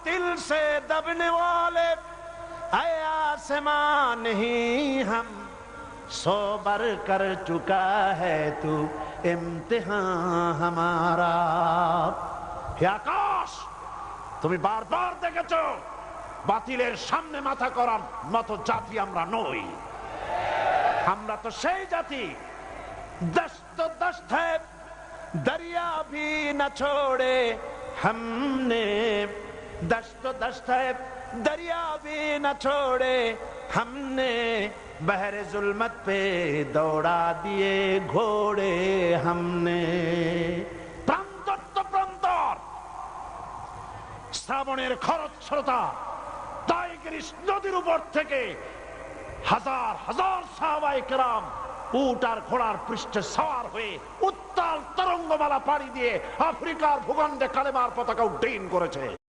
बातिल से दबने वाले ऐ आसमां नहीं हम सो बर कर चुका है तू इम्तिहान हमारा। হে আকাশ, তুমি বারবার দেখেছো বাতিলের সামনে মাথা করার মতো জাতি আমরা নই। আমরা তো সেই জাতি दस्त तो दस्त है दरिया भी न छोड़े हमने, दस्त तो दस्त है दरिया भी न छोड़े हमने, बहरे जुल्मत पे दौड़ा दिए घोड़े हमने। প্রান্তর তো প্রান্তর, শ্রাবণের খরস্রোতা টাইগ্রিস নদীর উপর থেকে হাজার হাজার সাহাবায়ে কেরাম উট আর ঘোড়ার পৃষ্ঠে সওয়ার হয়ে উত্তাল তরঙ্গমালা পাড়ি দিয়ে আফ্রিকার ভূখণ্ডে কালেমার পতাকা উড্ডীন করেছে।